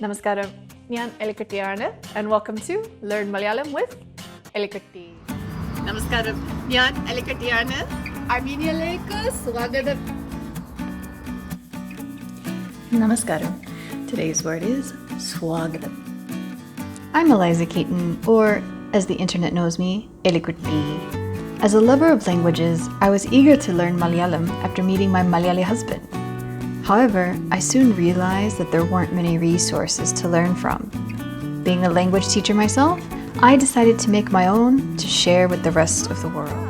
Namaskaram, ഞാൻ എലിക്കുട്ടിയാണ് and welcome to Learn Malayalam with EliKutty. നമസ്കാരം, ഞാൻ എലിക്കുട്ടിയാണ്. അർമീനിയയിലേക്ക് സ്വാഗതം. Namaskaram. Today's word is swagatham. I'm Eliza Keaton, or as the internet knows me, EliKutty. As a lover of languages, I was eager to learn Malayalam after meeting my Malayali husband. However, I soon realized that there weren't many resources to learn from. Being a language teacher myself, I decided to make my own to share with the rest of the world.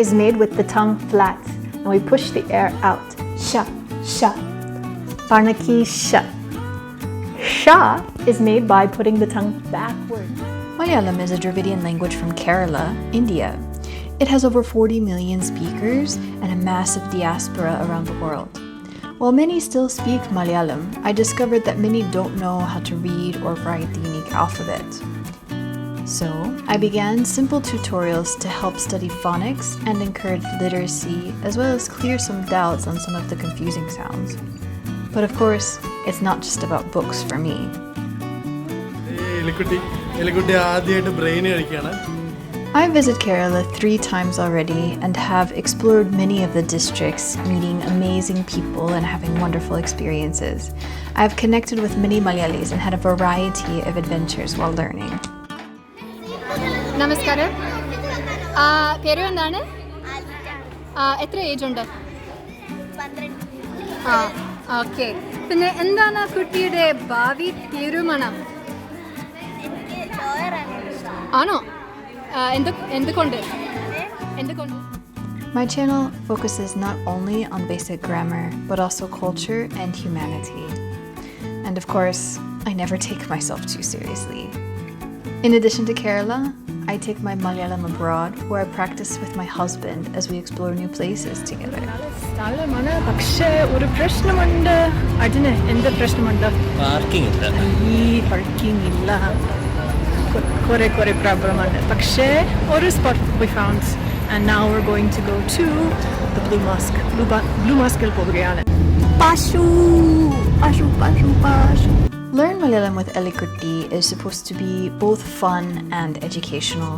Is made with the tongue flat and we push the air out. Sha, sha. Parnaki sha. Sha is made by putting the tongue backward. Malayalam is a Dravidian language from Kerala, India. It has over 40 million speakers and a massive diaspora around the world. While many still speak Malayalam, I discovered that many don't know how to read or write the unique alphabet. So, I began simple tutorials to help study phonics and encourage literacy, as well as clear some doubts on some of the confusing sounds. But of course, it's not just about books for me. EliKutty ആദ്യമായിട്ട് brain കഴിക്കുകയാണ്. I visit Kerala 3 times already and have explored many of the districts, meeting amazing people and having wonderful experiences. I have connected with many Malayalis and had a variety of adventures while learning. നമസ്കാരം, പേര് എന്താണ്? എത്ര age ഉണ്ട്? Okay. പിന്നെ എന്താണ് കുട്ടിയുടെ ഭാവി തീരുമാനം? ആണോ? എന്തുകൊണ്ട്? My channel focuses not only on basic grammar, but also culture and humanity. And of course, I never take myself too seriously. In addition to Kerala, I take my Malayalam abroad, where I practice with my husband as we explore new places together. സ്ഥലമാണ്, പക്ഷേ ഒരു പ്രശ്നമുണ്ട്. അതിന് എന്ത് പ്രശ്നമുണ്ട്? Parking ഇല്ല. ഈ parking ഇല്ല. കുറെ പ്രോബ്ലമാണ്. പക്ഷേ ഒരു spot we found and now we're going to go to the Blue Mosque. Blue Mosque-ൽ പോവുകയാണ്. പാശു. Learn Malayalam with EliKutty is supposed to be both fun and educational.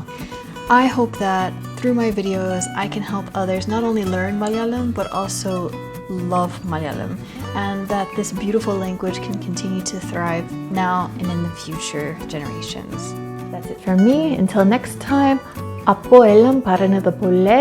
I hope that through my videos I can help others not only learn Malayalam but also love Malayalam, and that this beautiful language can continue to thrive now and in the future generations. That's it from me. Until next time, appo ellam paranathu pole